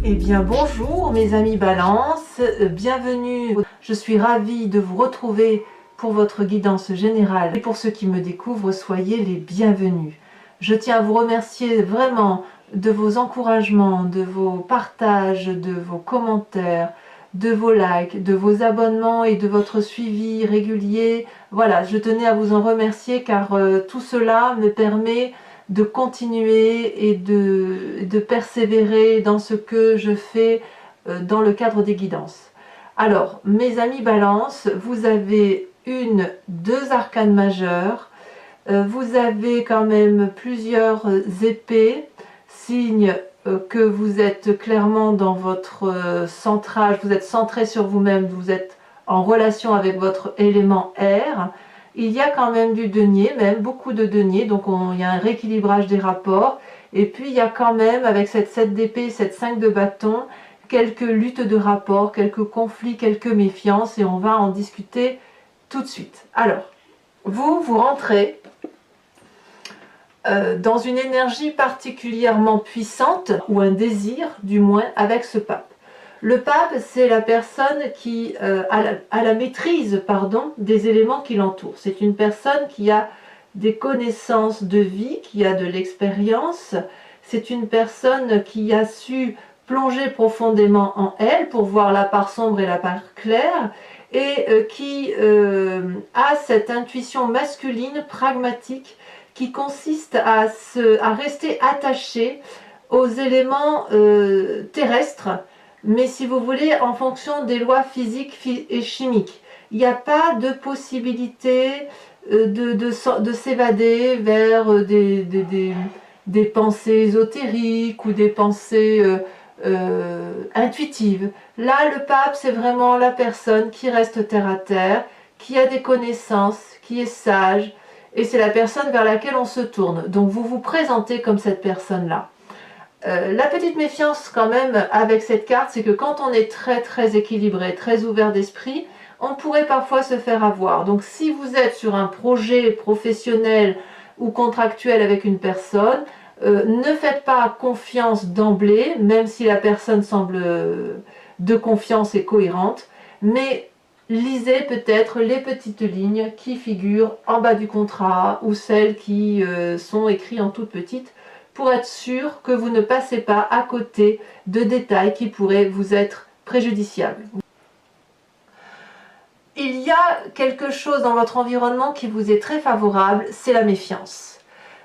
Eh bien bonjour mes amis Balance, bienvenue. Je suis ravie de vous retrouver pour votre guidance générale. Et pour ceux qui me découvrent, soyez les bienvenus. Je tiens à vous remercier vraiment de vos encouragements, de vos partages, de vos commentaires, de vos likes, de vos abonnements et de votre suivi régulier. Voilà, je tenais à vous en remercier car tout cela me permet de continuer et de persévérer dans ce que je fais dans le cadre des guidances. Alors, mes amis Balance, vous avez deux arcanes majeures, vous avez quand même plusieurs épées, signe que vous êtes clairement dans votre centrage, vous êtes centré sur vous-même, vous êtes en relation avec votre élément air. Il y a quand même du denier, même beaucoup de denier, donc il y a un rééquilibrage des rapports. Et puis il y a quand même, avec cette 7 d'épée, cette 5 de bâton, quelques luttes de rapports, quelques conflits, quelques méfiances, et on va en discuter tout de suite. Alors, vous rentrez dans une énergie particulièrement puissante, ou un désir du moins, avec ce pape. Le pape, c'est la personne qui a la maîtrise des éléments qui l'entourent. C'est une personne qui a des connaissances de vie, qui a de l'expérience. C'est une personne qui a su plonger profondément en elle pour voir la part sombre et la part claire, et qui a cette intuition masculine pragmatique qui consiste à rester attaché aux éléments terrestres, mais si vous voulez, en fonction des lois physiques et chimiques. Il n'y a pas de possibilité de s'évader vers des pensées ésotériques ou des pensées intuitives. Là, le pape, c'est vraiment la personne qui reste terre à terre, qui a des connaissances, qui est sage, et c'est la personne vers laquelle on se tourne. Donc vous vous présentez comme cette personne-là. La petite méfiance quand même avec cette carte, c'est que quand on est très équilibré, très ouvert d'esprit, on pourrait parfois se faire avoir. Donc si vous êtes sur un projet professionnel ou contractuel avec une personne, ne faites pas confiance d'emblée, même si la personne semble de confiance et cohérente, mais lisez peut-être les petites lignes qui figurent en bas du contrat ou celles qui sont écrites en toute petite, pour être sûr que vous ne passez pas à côté de détails qui pourraient vous être préjudiciables. Il y a quelque chose dans votre environnement qui vous est très favorable, c'est la méfiance.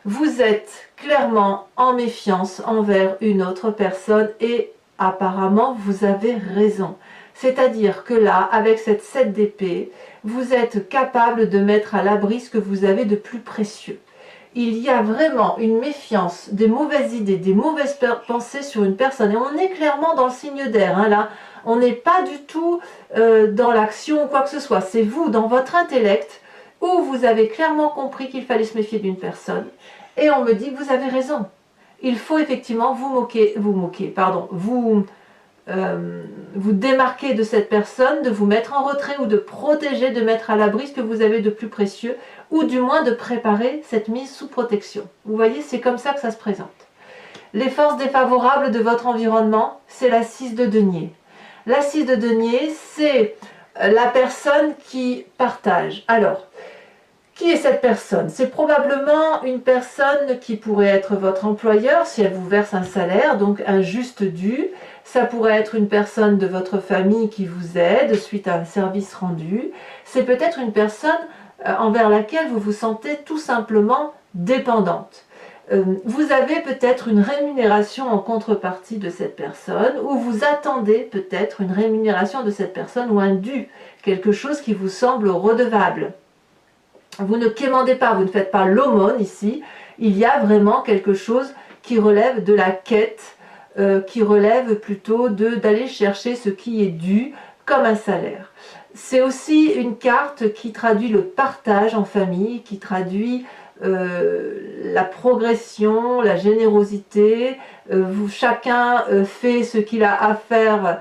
Vous êtes clairement en méfiance envers une autre personne et apparemment vous avez raison. C'est-à-dire que là, avec cette 7 d'épée, vous êtes capable de mettre à l'abri ce que vous avez de plus précieux. Il y a vraiment une méfiance, des mauvaises idées, des mauvaises pensées sur une personne. Et on est clairement dans le signe d'air, hein, là. On n'est pas du tout dans l'action ou quoi que ce soit. C'est vous, dans votre intellect, où vous avez clairement compris qu'il fallait se méfier d'une personne. Et on me dit que vous avez raison. Il faut effectivement vous démarquer de cette personne, de vous mettre en retrait ou de protéger, de mettre à l'abri ce que vous avez de plus précieux, ou du moins de préparer cette mise sous protection. Vous voyez, c'est comme ça que ça se présente. Les forces défavorables de votre environnement, c'est la 6 de denier. La 6 de denier, c'est la personne qui partage. Alors, qui est cette personne? C'est probablement une personne qui pourrait être votre employeur si elle vous verse un salaire, donc un juste dû. Ça pourrait être une personne de votre famille qui vous aide suite à un service rendu. C'est peut-être une personne envers laquelle vous vous sentez tout simplement dépendante. Vous avez peut-être une rémunération en contrepartie de cette personne, ou vous attendez peut-être une rémunération de cette personne ou un dû, quelque chose qui vous semble redevable. Vous ne quémandez pas, vous ne faites pas l'aumône ici, il y a vraiment quelque chose qui relève de la quête, qui relève plutôt d'aller chercher ce qui est dû comme un salaire. C'est aussi une carte qui traduit le partage en famille, qui traduit la progression, la générosité. Chacun fait ce qu'il a à faire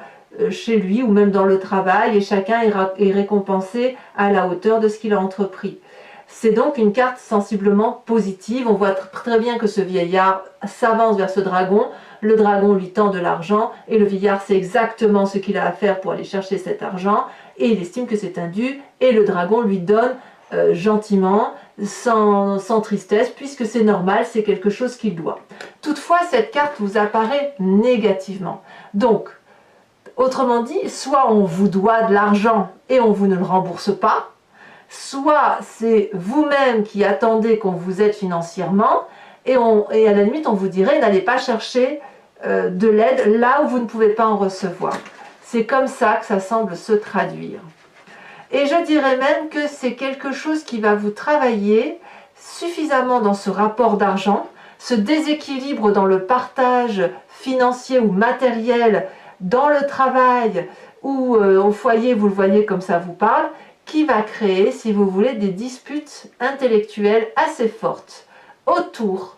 chez lui ou même dans le travail, et chacun est récompensé à la hauteur de ce qu'il a entrepris. C'est donc une carte sensiblement positive. On voit très bien que ce vieillard s'avance vers ce dragon. le dragon lui tend de l'argent et le vieillard sait exactement ce qu'il a à faire pour aller chercher cet argent et il estime que c'est un dû et le dragon lui donne gentiment, sans tristesse, puisque c'est normal, c'est quelque chose qu'il doit. Toutefois, cette carte vous apparaît négativement. Donc, autrement dit, soit on vous doit de l'argent et on vous ne le rembourse pas, soit c'est vous-même qui attendez qu'on vous aide financièrement et à la limite on vous dirait n'allez pas chercher de l'aide là où vous ne pouvez pas en recevoir. C'est comme ça que ça semble se traduire. Et je dirais même que c'est quelque chose qui va vous travailler suffisamment dans ce rapport d'argent, ce déséquilibre dans le partage financier ou matériel, dans le travail ou au foyer, vous le voyez comme ça vous parle, qui va créer, si vous voulez, des disputes intellectuelles assez fortes autour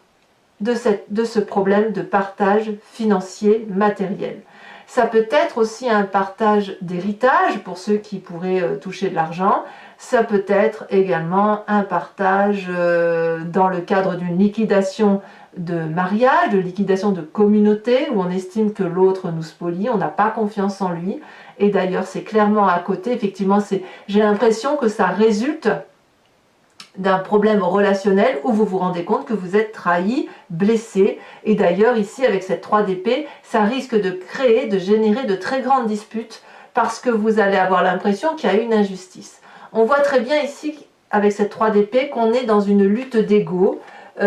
de ce problème de partage financier matériel. Ça peut être aussi un partage d'héritage pour ceux qui pourraient toucher de l'argent. Ça peut être également un partage dans le cadre d'une liquidation de mariage, de liquidation de communauté, où on estime que l'autre nous spolie, on n'a pas confiance en lui. Et d'ailleurs, c'est clairement à côté, effectivement, j'ai l'impression que ça résulte d'un problème relationnel où vous vous rendez compte que vous êtes trahi, blessé. Et d'ailleurs, ici, avec cette 3 d'épée, ça risque de créer, de générer de très grandes disputes parce que vous allez avoir l'impression qu'il y a une injustice. On voit très bien ici, avec cette 3 d'épée, qu'on est dans une lutte d'ego.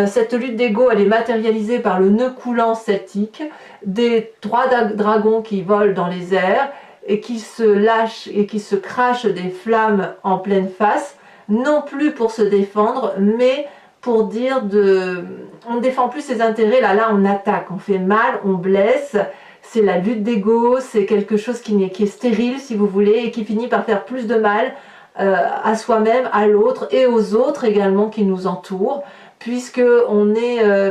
Cette lutte d'ego, elle est matérialisée par le nœud coulant celtique, des 3 dragons qui volent dans les airs et qui se lâchent et qui se crachent des flammes en pleine face, non plus pour se défendre, mais pour dire on ne défend plus ses intérêts, là on attaque, on fait mal, on blesse, c'est la lutte d'ego, c'est quelque chose qui est stérile si vous voulez, et qui finit par faire plus de mal à soi-même, à l'autre et aux autres également qui nous entourent, puisque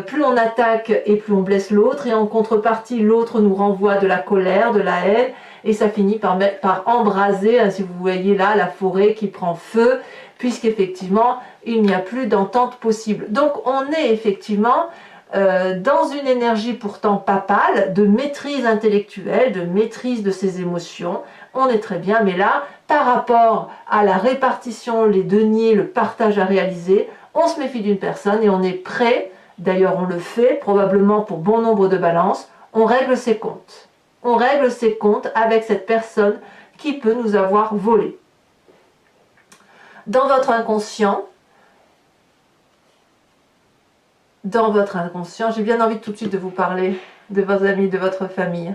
plus on attaque et plus on blesse l'autre, et en contrepartie l'autre nous renvoie de la colère, de la haine, et ça finit par embraser, hein, si vous voyez là, la forêt qui prend feu, puisqu'effectivement, il n'y a plus d'entente possible. Donc, on est effectivement dans une énergie pourtant papale, de maîtrise intellectuelle, de maîtrise de ses émotions. On est très bien, mais là, par rapport à la répartition, les deniers, le partage à réaliser, on se méfie d'une personne et on est prêt, d'ailleurs on le fait, probablement pour bon nombre de balances, on règle ses comptes. On règle ses comptes avec cette personne qui peut nous avoir volé. Dans votre inconscient, j'ai bien envie tout de suite de vous parler de vos amis, de votre famille.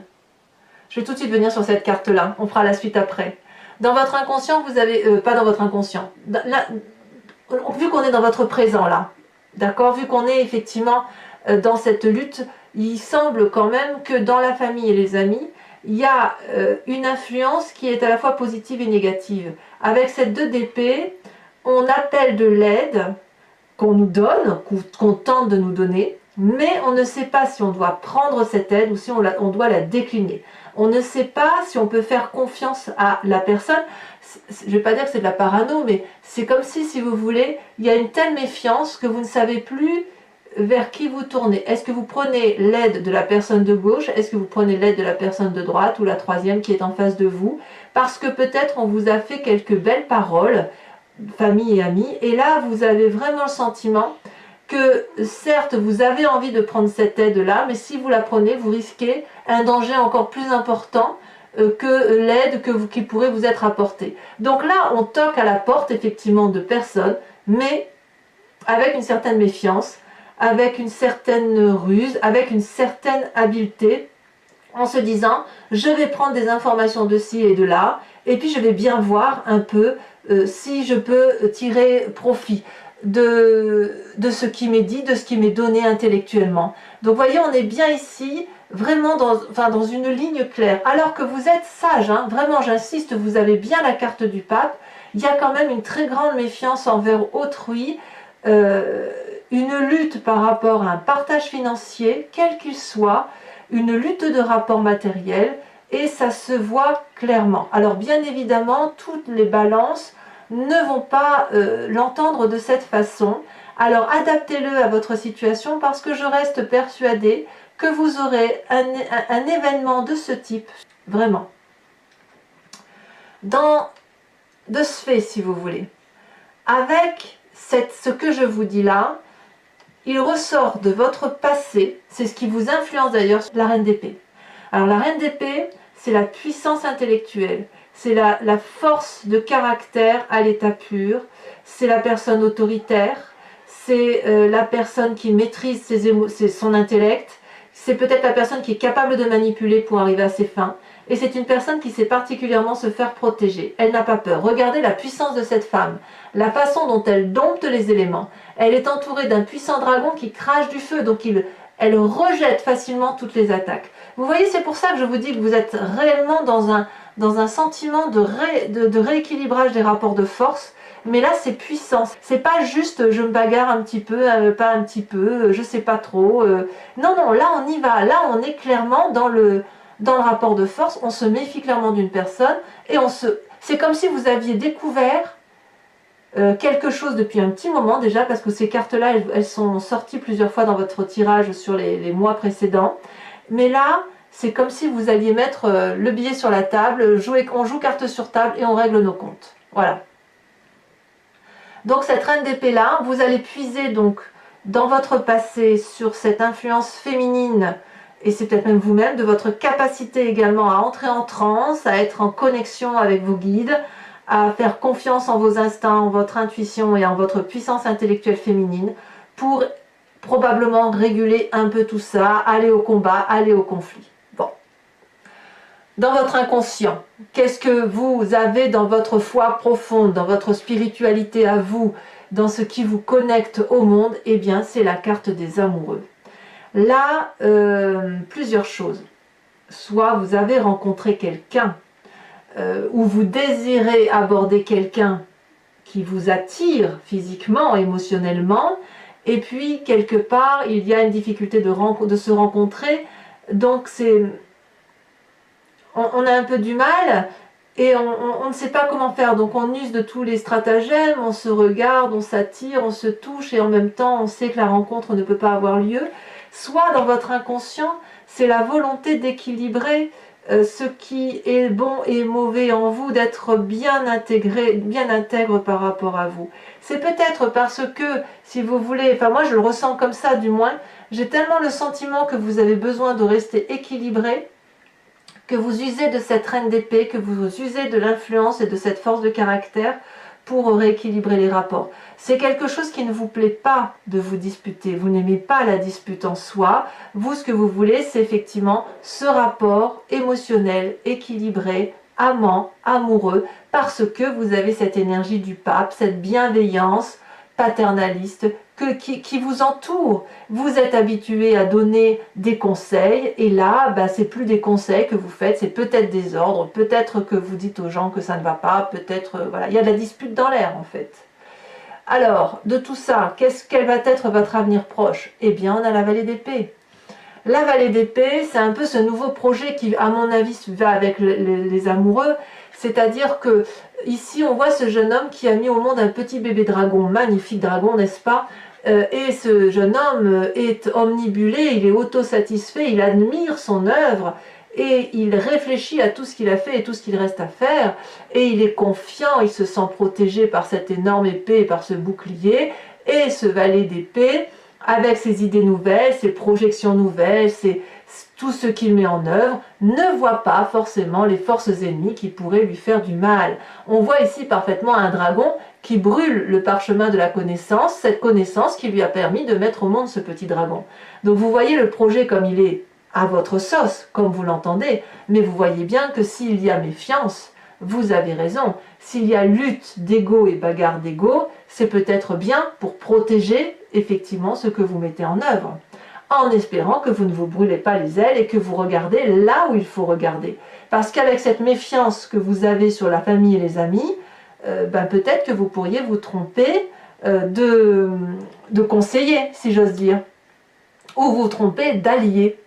Je vais tout de suite venir sur cette carte-là, on fera la suite après. Dans votre inconscient, vous avez... pas dans votre inconscient. Là, vu qu'on est dans votre présent là, d'accord, vu qu'on est effectivement dans cette lutte, il semble quand même que dans la famille et les amis, il y a une influence qui est à la fois positive et négative. Avec cette 2 d'épée, on appelle de l'aide qu'on nous donne, qu'on tente de nous donner, mais on ne sait pas si on doit prendre cette aide ou si on doit la décliner. On ne sait pas si on peut faire confiance à la personne. Je ne vais pas dire que c'est de la parano, mais c'est comme si vous voulez, il y a une telle méfiance que vous ne savez plus vers qui vous tournez. Est-ce que vous prenez l'aide de la personne de gauche? Est-ce que vous prenez l'aide de la personne de droite ou la troisième qui est en face de vous? Parce que peut-être on vous a fait quelques belles paroles, famille et amis, et là vous avez vraiment le sentiment que certes vous avez envie de prendre cette aide-là, mais si vous la prenez, vous risquez un danger encore plus important que l'aide qui pourrait vous être apportée. Donc là, on toque à la porte effectivement de personnes, mais avec une certaine méfiance, avec une certaine ruse, avec une certaine habileté, en se disant je vais prendre des informations de ci et de là, et puis je vais bien voir un peu si je peux tirer profit de ce qui m'est dit, de ce qui m'est donné intellectuellement. Donc vous voyez, on est bien ici, vraiment dans une ligne claire, alors que vous êtes sage, hein, vraiment j'insiste, vous avez bien la carte du pape, il y a quand même une très grande méfiance envers autrui, une lutte par rapport à un partage financier, quel qu'il soit, une lutte de rapport matériel, et ça se voit clairement. Alors bien évidemment, toutes les balances ne vont pas l'entendre de cette façon. Alors adaptez-le à votre situation, parce que je reste persuadée que vous aurez un événement de ce type, vraiment, de ce fait, si vous voulez. Avec ce que je vous dis là, il ressort de votre passé, c'est ce qui vous influence d'ailleurs sur la reine d'épée. Alors la reine d'épée, c'est la puissance intellectuelle, c'est la force de caractère à l'état pur, c'est la personne autoritaire, c'est la personne qui maîtrise son intellect, c'est peut-être la personne qui est capable de manipuler pour arriver à ses fins, et c'est une personne qui sait particulièrement se faire protéger. Elle n'a pas peur. Regardez la puissance de cette femme, la façon dont elle dompte les éléments. Elle est entourée d'un puissant dragon qui crache du feu, donc elle rejette facilement toutes les attaques. Vous voyez, c'est pour ça que je vous dis que vous êtes réellement dans un sentiment de rééquilibrage des rapports de force. Mais là, c'est puissant. C'est pas juste je me bagarre un petit peu, pas un petit peu, je sais pas trop. Non, non, là on y va. Là, on est clairement dans le rapport de force. On se méfie clairement d'une personne et c'est comme si vous aviez découvert quelque chose depuis un petit moment déjà, parce que ces cartes-là, elles sont sorties plusieurs fois dans votre tirage sur les mois précédents. Mais là, c'est comme si vous alliez mettre le billet sur la table, on joue carte sur table et on règle nos comptes. Voilà. Donc cette reine d'épée là, vous allez puiser donc dans votre passé sur cette influence féminine, et c'est peut-être même vous-même, de votre capacité également à entrer en transe, à être en connexion avec vos guides, à faire confiance en vos instincts, en votre intuition et en votre puissance intellectuelle féminine pour probablement réguler un peu tout ça, aller au combat, aller au conflit. Bon. Dans votre inconscient, qu'est-ce que vous avez dans votre foi profonde, dans votre spiritualité à vous, dans ce qui vous connecte au monde? Eh bien, c'est la carte des amoureux. Là, plusieurs choses. Soit vous avez rencontré quelqu'un, ou vous désirez aborder quelqu'un qui vous attire physiquement, émotionnellement, et puis quelque part, il y a une difficulté de se rencontrer, donc on a un peu du mal, et on ne sait pas comment faire, donc on use de tous les stratagèmes, on se regarde, on s'attire, on se touche, et en même temps, on sait que la rencontre ne peut pas avoir lieu. Soit dans votre inconscient, c'est la volonté d'équilibrer ce qui est bon et mauvais en vous, d'être bien intégré, bien intègre par rapport à vous. C'est peut-être parce que, si vous voulez, enfin moi je le ressens comme ça du moins, j'ai tellement le sentiment que vous avez besoin de rester équilibré, que vous usez de cette reine d'épée, que vous usez de l'influence et de cette force de caractère pour rééquilibrer les rapports. C'est quelque chose qui ne vous plaît pas de vous disputer, vous n'aimez pas la dispute en soi, vous ce que vous voulez c'est effectivement ce rapport émotionnel, équilibré, amant, amoureux, parce que vous avez cette énergie du pape, cette bienveillance paternaliste qui vous entoure. Vous êtes habitué à donner des conseils et là, c'est plus des conseils que vous faites, c'est peut-être des ordres, peut-être que vous dites aux gens que ça ne va pas, peut-être, voilà, il y a de la dispute dans l'air en fait. Alors, de tout ça, quel va être votre avenir proche? Eh bien, on a la vallée d'épée. La vallée d'épée, c'est un peu ce nouveau projet qui, à mon avis, va avec les amoureux. C'est-à-dire que ici, on voit ce jeune homme qui a mis au monde un petit bébé dragon, magnifique dragon, n'est-ce pas? Et ce jeune homme est omnibulé, il est autosatisfait, il admire son œuvre et il réfléchit à tout ce qu'il a fait et tout ce qu'il reste à faire. Et il est confiant, il se sent protégé par cette énorme épée, par ce bouclier. Et ce valet d'épée, avec ses idées nouvelles, ses projections nouvelles, tout ce qu'il met en œuvre, ne voit pas forcément les forces ennemies qui pourraient lui faire du mal. On voit ici parfaitement un dragon qui brûle le parchemin de la connaissance, cette connaissance qui lui a permis de mettre au monde ce petit dragon. Donc vous voyez le projet comme il est à votre sauce, comme vous l'entendez, mais vous voyez bien que s'il y a méfiance, vous avez raison. S'il y a lutte d'ego et bagarre d'ego, c'est peut-être bien pour protéger effectivement ce que vous mettez en œuvre, en espérant que vous ne vous brûlez pas les ailes et que vous regardez là où il faut regarder. Parce qu'avec cette méfiance que vous avez sur la famille et les amis, peut-être que vous pourriez vous tromper de conseiller, si j'ose dire, ou vous tromper d'allié.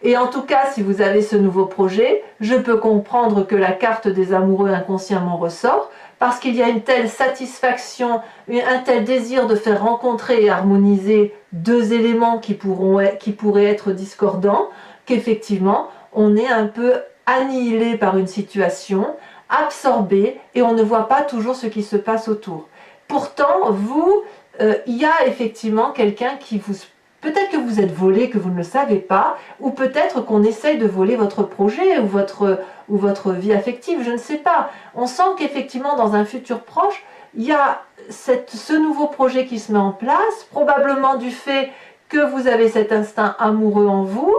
Et en tout cas, si vous avez ce nouveau projet, je peux comprendre que la carte des amoureux inconsciemment ressort, parce qu'il y a une telle satisfaction, un tel désir de faire rencontrer et harmoniser deux éléments qui pourraient être discordants, qu'effectivement, on est un peu annihilé par une situation, absorbé, et on ne voit pas toujours ce qui se passe autour. Pourtant, vous, il y a effectivement quelqu'un qui vous... Peut-être que vous êtes volé, que vous ne le savez pas, ou peut-être qu'on essaye de voler votre projet ou votre vie affective, je ne sais pas. On sent qu'effectivement, dans un futur proche, il y a ce nouveau projet qui se met en place, probablement du fait que vous avez cet instinct amoureux en vous,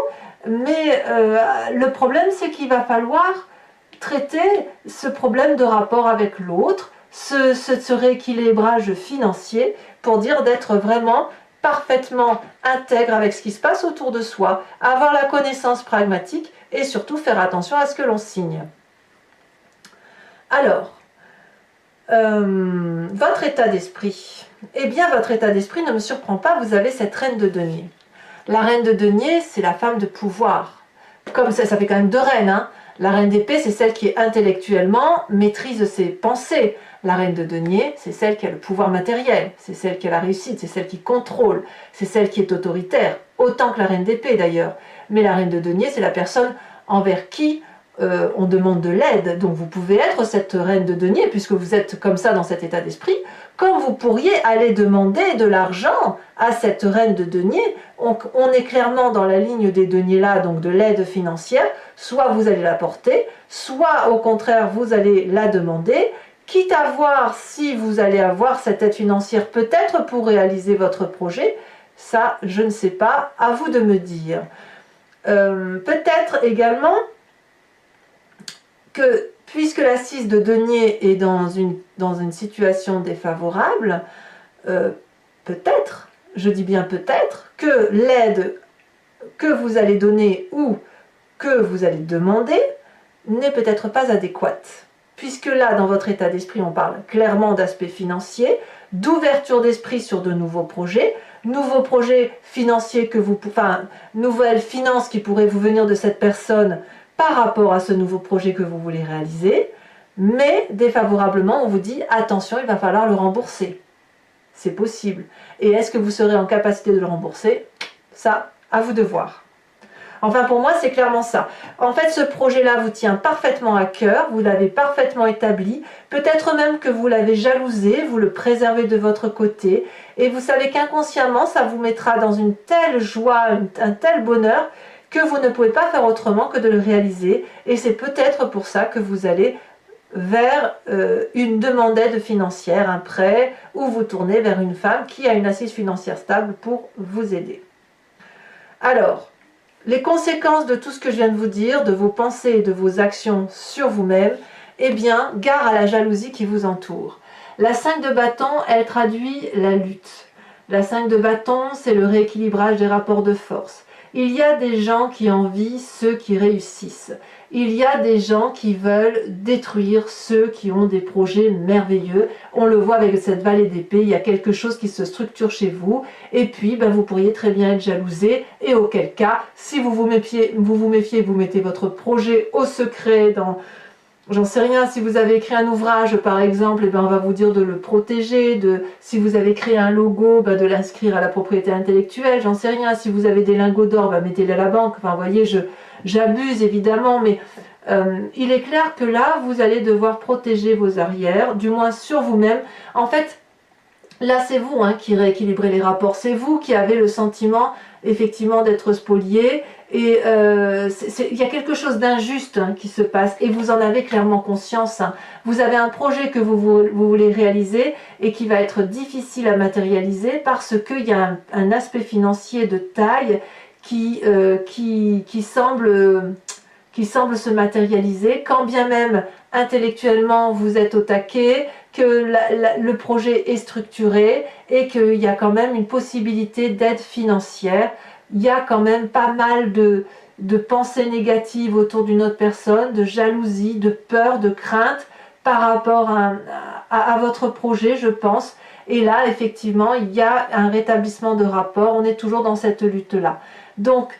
mais le problème, c'est qu'il va falloir traiter ce problème de rapport avec l'autre, ce rééquilibrage financier, pour dire d'être vraiment parfaitement intègre avec ce qui se passe autour de soi, avoir la connaissance pragmatique et surtout faire attention à ce que l'on signe. Alors, votre état d'esprit. Eh bien, votre état d'esprit ne me surprend pas, vous avez cette reine de denier. La reine de denier, c'est la femme de pouvoir. Comme ça fait quand même deux reines, hein. La reine d'épée, c'est celle qui intellectuellement maîtrise ses pensées. La reine de denier, c'est celle qui a le pouvoir matériel, c'est celle qui a la réussite, c'est celle qui contrôle, c'est celle qui est autoritaire, autant que la reine d'épée d'ailleurs. Mais la reine de denier, c'est la personne envers qui on demande de l'aide. Donc vous pouvez être cette reine de denier, puisque vous êtes comme ça dans cet état d'esprit, comme vous pourriez aller demander de l'argent à cette reine de denier. On est clairement dans la ligne des deniers là, donc de l'aide financière. Soit vous allez l'apporter, soit au contraire vous allez la demander, quitte à voir si vous allez avoir cette aide financière peut-être pour réaliser votre projet. Ça, je ne sais pas, à vous de me dire. Peut-être également que, puisque la 6 de denier est dans une situation défavorable, peut-être, je dis bien peut-être, que l'aide que vous allez donner ou que vous allez demander n'est peut-être pas adéquate. Puisque là, dans votre état d'esprit, on parle clairement d'aspect financier, d'ouverture d'esprit sur de nouveaux projets financiers nouvelles finances qui pourraient vous venir de cette personne par rapport à ce nouveau projet que vous voulez réaliser, mais défavorablement, on vous dit attention, il va falloir le rembourser. C'est possible. Et est-ce que vous serez en capacité de le rembourser? Ça, à vous de voir. Enfin, pour moi, c'est clairement ça. En fait, ce projet-là vous tient parfaitement à cœur, vous l'avez parfaitement établi, peut-être même que vous l'avez jalousé, vous le préservez de votre côté, et vous savez qu'inconsciemment, ça vous mettra dans une telle joie, un tel bonheur, que vous ne pouvez pas faire autrement que de le réaliser, et c'est peut-être pour ça que vous allez vers une demande d'aide financière, un prêt, ou vous tournez vers une femme qui a une assise financière stable pour vous aider. Alors, les conséquences de tout ce que je viens de vous dire, de vos pensées et de vos actions sur vous-même, eh bien, gare à la jalousie qui vous entoure. La 5 de bâton, elle traduit la lutte. La 5 de bâton, c'est le rééquilibrage des rapports de force. Il y a des gens qui envient ceux qui réussissent. Il y a des gens qui veulent détruire ceux qui ont des projets merveilleux. On le voit avec cette vallée d'épée, il y a quelque chose qui se structure chez vous. Et puis, vous pourriez très bien être jalousé. Et auquel cas, si vous vous méfiez, vous mettez votre projet au secret dans... J'en sais rien, si vous avez écrit un ouvrage par exemple, on va vous dire de le protéger, si vous avez créé un logo, de l'inscrire à la propriété intellectuelle, j'en sais rien, si vous avez des lingots d'or, mettez-les à la banque, enfin vous voyez, j'abuse évidemment, mais il est clair que là, vous allez devoir protéger vos arrières, du moins sur vous-même. En fait, là c'est vous qui rééquilibrez les rapports, c'est vous qui avez le sentiment effectivement d'être spolié, et il y a quelque chose d'injuste qui se passe, et vous en avez clairement conscience. Vous avez un projet que vous voulez réaliser et qui va être difficile à matérialiser parce qu'il y a un aspect financier de taille qui semble se matérialiser, quand bien même intellectuellement vous êtes au taquet, que le projet est structuré et qu'il y a quand même une possibilité d'aide financière. Il y a quand même pas mal de pensées négatives autour d'une autre personne, de jalousie, de peur, de crainte par rapport à votre projet, je pense. Et là, effectivement, il y a un rétablissement de rapport. On est toujours dans cette lutte-là. Donc,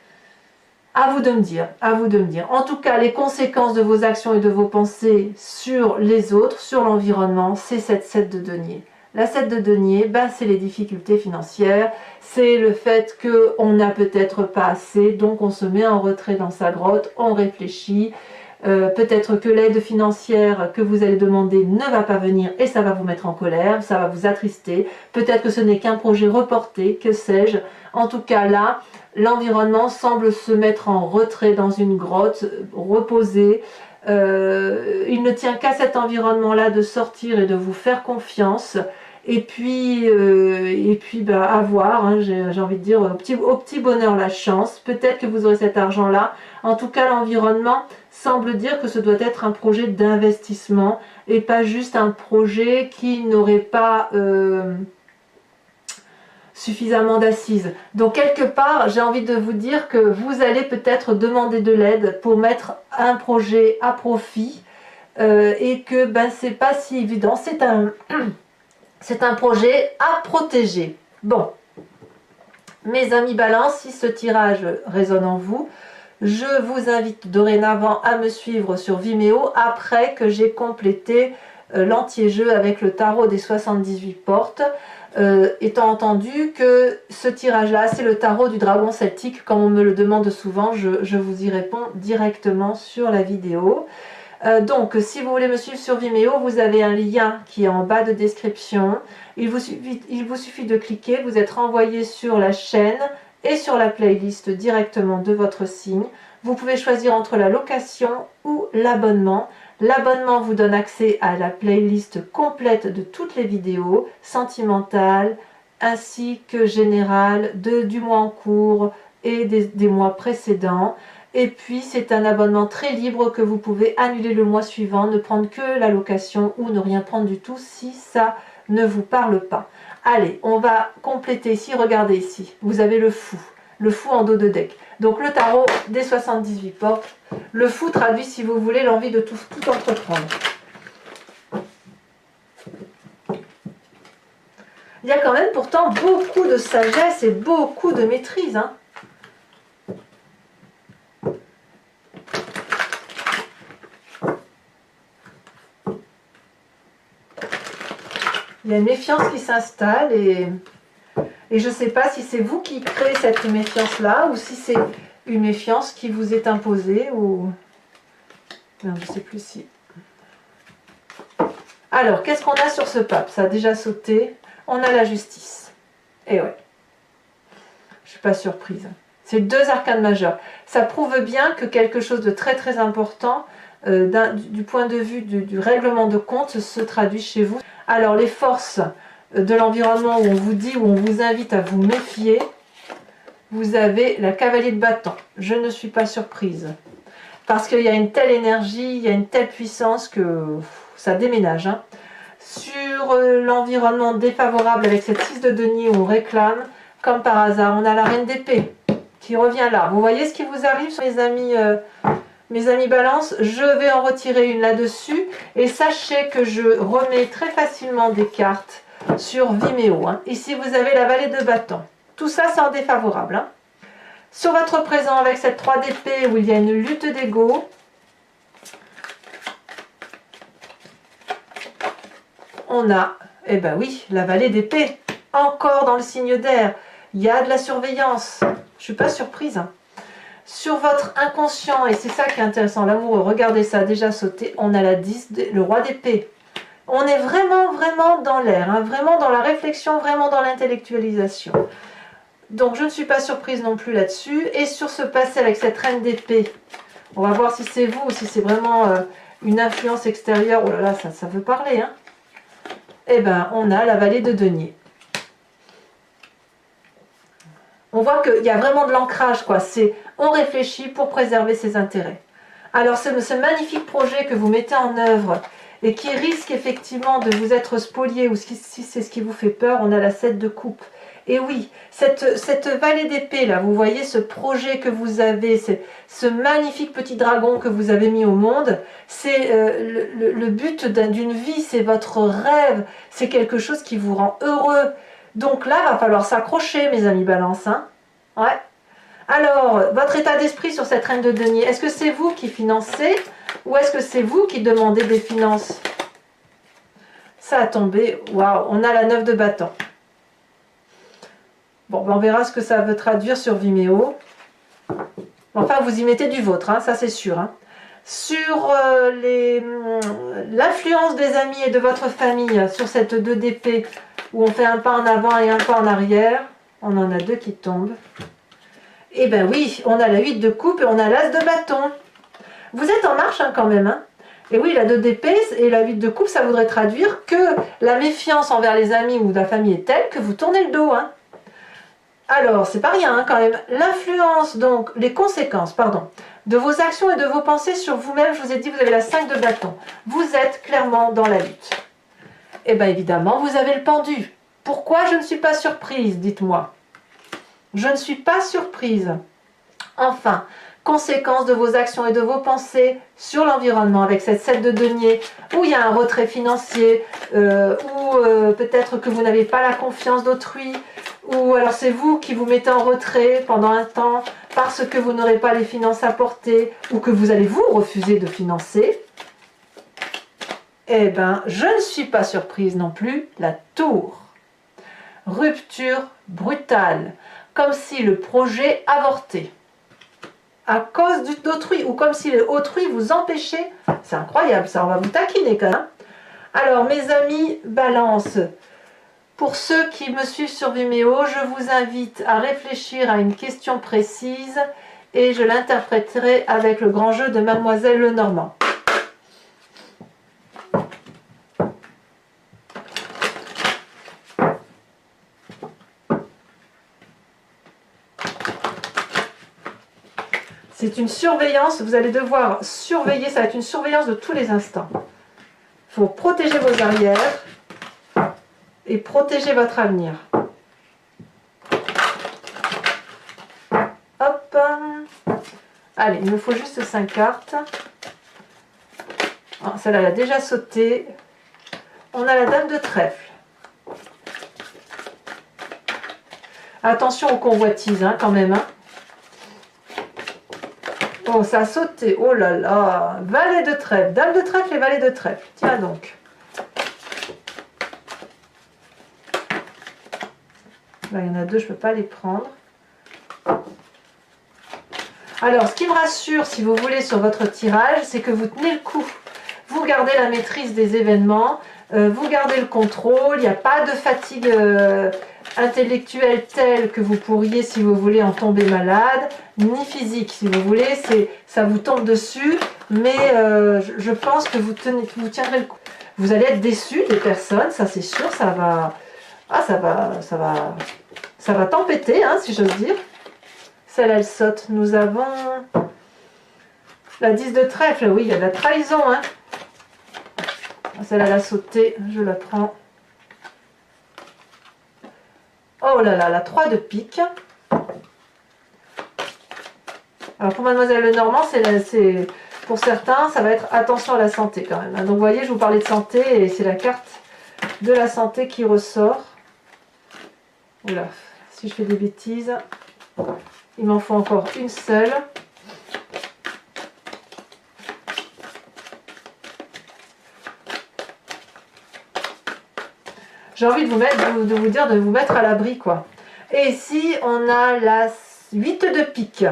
À vous de me dire, à vous de me dire. En tout cas, les conséquences de vos actions et de vos pensées sur les autres, sur l'environnement, c'est cette 7 de denier. La 7 de denier, ben, c'est les difficultés financières, c'est le fait qu'on n'a peut-être pas assez, donc on se met en retrait dans sa grotte, on réfléchit. Peut-être que l'aide financière que vous allez demander ne va pas venir et ça va vous mettre en colère, ça va vous attrister. Peut-être que ce n'est qu'un projet reporté, que sais-je. En tout cas là, l'environnement semble se mettre en retrait dans une grotte, reposé. Il ne tient qu'à cet environnement-là de sortir et de vous faire confiance. Et puis bah, à voir, hein, j'ai envie de dire, au petit bonheur la chance. Peut-être que vous aurez cet argent-là. En tout cas, l'environnement semble dire que ce doit être un projet d'investissement et pas juste un projet qui n'aurait pas suffisamment d'assises. Donc quelque part, j'ai envie de vous dire que vous allez peut-être demander de l'aide pour mettre un projet à profit et que ben, c'est pas si évident. C'est un projet à protéger. Bon, mes amis Balance, si ce tirage résonne en vous, je vous invite dorénavant à me suivre sur Vimeo après que j'ai complété l'anti-jeu avec le tarot des 78 portes, étant entendu que ce tirage-là, c'est le tarot du dragon celtique, comme on me le demande souvent, je vous y réponds directement sur la vidéo. Donc, si vous voulez me suivre sur Vimeo, vous avez un lien qui est en bas de description. Il vous suffit de cliquer, vous êtes renvoyé sur la chaîne et sur la playlist directement de votre signe. Vous pouvez choisir entre la location ou l'abonnement. L'abonnement vous donne accès à la playlist complète de toutes les vidéos, sentimentales ainsi que générales, du mois en cours et des mois précédents. Et puis c'est un abonnement très libre que vous pouvez annuler le mois suivant, ne prendre que la location ou ne rien prendre du tout si ça ne vous parle pas. Allez, on va compléter ici, regardez ici, vous avez le fou en dos de deck. Donc le tarot des 78 portes, le fou traduit si vous voulez l'envie de tout entreprendre. Il y a quand même pourtant beaucoup de sagesse et beaucoup de maîtrise, hein. Il y a une méfiance qui s'installe et je ne sais pas si c'est vous qui créez cette méfiance-là ou si c'est une méfiance qui vous est imposée ou... Non, je ne sais plus si... Alors, qu'est-ce qu'on a sur ce pape? Ça a déjà sauté. On a la justice. Et ouais. Je ne suis pas surprise. C'est deux arcanes majeures. Ça prouve bien que quelque chose de très très important du point de vue du règlement de compte se traduit chez vous. Alors les forces de l'environnement où on vous dit, où on vous invite à vous méfier, vous avez la cavalier de bâton. Je ne suis pas surprise. Parce qu'il y a une telle énergie, il y a une telle puissance que ça déménage. Hein. Sur l'environnement défavorable avec cette 6 de denier où on réclame, comme par hasard, on a la reine d'épée qui revient là. Vous voyez ce qui vous arrive, mes amis Balance, je vais en retirer une là-dessus et sachez que je remets très facilement des cartes sur Vimeo. Hein. Ici, vous avez la vallée de bâton. Tout ça, c'est en défavorable. Hein. Sur votre présent, avec cette 3 d'épée où il y a une lutte d'ego, on a, eh ben oui, la vallée d'épée. Encore dans le signe d'air. Il y a de la surveillance. Je ne suis pas surprise. Hein. Sur votre inconscient, et c'est ça qui est intéressant, l'amoureux, regardez ça, déjà sauté, on a la 10, le roi d'épée. On est vraiment, vraiment dans l'air, hein, vraiment dans la réflexion, vraiment dans l'intellectualisation. Donc je ne suis pas surprise non plus là-dessus. Et sur ce passé avec cette reine d'épée, on va voir si c'est vous ou si c'est vraiment une influence extérieure. Oh là là, ça veut parler. Hein. Eh bien, on a la vallée de denier. On voit qu'il y a vraiment de l'ancrage, quoi. C'est on réfléchit pour préserver ses intérêts. Alors, ce magnifique projet que vous mettez en œuvre et qui risque effectivement de vous être spolié, ou si c'est ce qui vous fait peur, on a la 7 de coupe. Et oui, cette vallée d'épée, là, vous voyez ce projet que vous avez, ce magnifique petit dragon que vous avez mis au monde, c'est le but d'une vie, c'est votre rêve, c'est quelque chose qui vous rend heureux. Donc là, il va falloir s'accrocher, mes amis Balance. Hein, ouais. Alors, votre état d'esprit sur cette reine de denier, est-ce que c'est vous qui financez ou est-ce que c'est vous qui demandez des finances? Ça a tombé, waouh, on a la 9 de bâton. Bon, ben on verra ce que ça veut traduire sur Vimeo. Enfin, vous y mettez du vôtre, hein, ça c'est sûr. Hein. Sur l'influence des amis et de votre famille sur cette 2 d'épée, où on fait un pas en avant et un pas en arrière, on en a 2 qui tombent. Eh bien oui, on a la 8 de coupe et on a l'as de bâton. Vous êtes en marche hein, quand même. Hein. Et oui, la 2 d'épée et la 8 de coupe, ça voudrait traduire que la méfiance envers les amis ou la famille est telle que vous tournez le dos. Hein. Alors, c'est pas rien hein, quand même. L'influence, donc, les conséquences, pardon, de vos actions et de vos pensées sur vous-même, je vous ai dit, vous avez la 5 de bâton. Vous êtes clairement dans la lutte. Et bien évidemment, vous avez le pendu. Pourquoi je ne suis pas surprise, dites-moi. Je ne suis pas surprise. Enfin, conséquence de vos actions et de vos pensées sur l'environnement avec cette 7 de denier où il y a un retrait financier, ou peut-être que vous n'avez pas la confiance d'autrui, ou alors c'est vous qui vous mettez en retrait pendant un temps parce que vous n'aurez pas les finances à porter ou que vous allez vous refuser de financer. Eh bien, je ne suis pas surprise non plus, la tour. Rupture brutale, comme si le projet avortait. À cause d'autrui, ou comme si autrui vous empêchait. C'est incroyable, ça, on va vous taquiner quand même. Alors, mes amis Balance, pour ceux qui me suivent sur Vimeo, je vous invite à réfléchir à une question précise et je l'interpréterai avec le grand jeu de Mademoiselle Lenormand. C'est une surveillance, vous allez devoir surveiller, ça va être une surveillance de tous les instants. Il faut protéger vos arrières et protéger votre avenir. Hop. Allez, il me faut juste 5 cartes. Oh, celle-là, elle a déjà sauté. On a la dame de trèfle. Attention aux convoitises, hein, quand même. Hein. Oh, ça a sauté. Oh là là. Valet de trèfle. Dame de trèfle et valet de trèfle. Tiens donc. Là, il y en a 2, je ne peux pas les prendre. Alors, ce qui me rassure, si vous voulez, sur votre tirage, c'est que vous tenez le coup. Vous gardez la maîtrise des événements, vous gardez le contrôle, il n'y a pas de fatigue intellectuelle telle que vous pourriez, si vous voulez, en tomber malade, ni physique, si vous voulez, ça vous tombe dessus, mais je pense que vous tiendrez le coup. Vous allez être déçu des personnes, ça c'est sûr, ça va tempêter, hein, si j'ose dire. Celle-là, elle saute. Nous avons la 10 de trèfle, oui, il y a de la trahison, hein. Celle-là, elle a sauté, je la prends. Oh là là, la 3 de pique. Alors pour Mademoiselle Lenormand, pour certains, ça va être attention à la santé quand même. Donc vous voyez, je vous parlais de santé et c'est la carte de la santé qui ressort. Oula, si je fais des bêtises, il m'en faut encore une seule. J'ai envie de vous dire de vous mettre à l'abri, quoi. Et ici, on a la 8 de pique.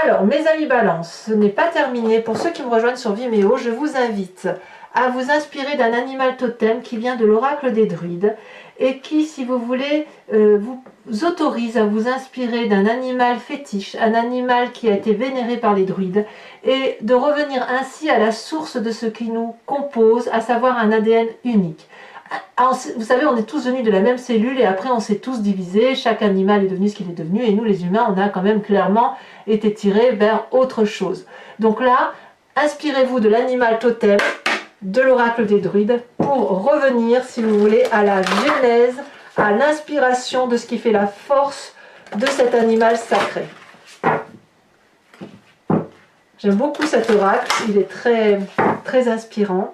Alors, mes amis Balance, ce n'est pas terminé. Pour ceux qui me rejoignent sur Vimeo, je vous invite à vous inspirer d'un animal totem qui vient de l'oracle des druides et qui, si vous voulez, vous autorise à vous inspirer d'un animal fétiche, un animal qui a été vénéré par les druides, et de revenir ainsi à la source de ce qui nous compose, à savoir un ADN unique. Vous savez, on est tous venus de la même cellule et après on s'est tous divisés, chaque animal est devenu ce qu'il est devenu et nous les humains, on a quand même clairement été tirés vers autre chose. Donc là, inspirez-vous de l'animal totem, de l'oracle des druides pour revenir, si vous voulez, à la genèse, à l'inspiration de ce qui fait la force de cet animal sacré. J'aime beaucoup cet oracle, il est très, très inspirant.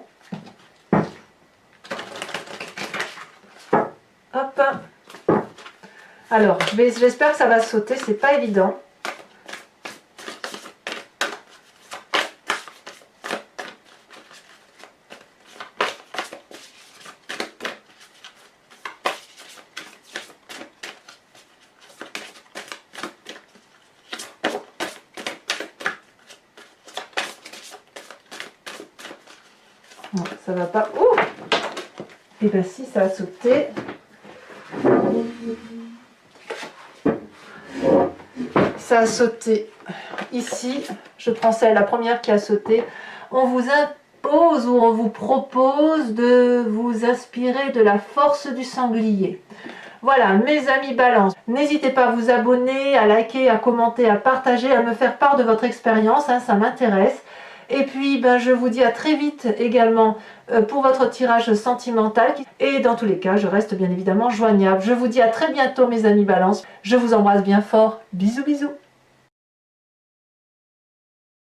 Hop. Alors, j'espère que ça va sauter, c'est pas évident. Non, ça va pas. Ouh! Et bien si, ça a sauté. Ça a sauté ici. Je prends celle, la première qui a sauté. On vous impose ou on vous propose de vous inspirer de la force du sanglier. Voilà, mes amis Balance, n'hésitez pas à vous abonner, à liker, à commenter, à partager, à me faire part de votre expérience, hein, ça m'intéresse. Et puis, ben, je vous dis à très vite également pour votre tirage sentimental. Et dans tous les cas, je reste bien évidemment joignable. Je vous dis à très bientôt mes amis Balance. Je vous embrasse bien fort. Bisous, bisous.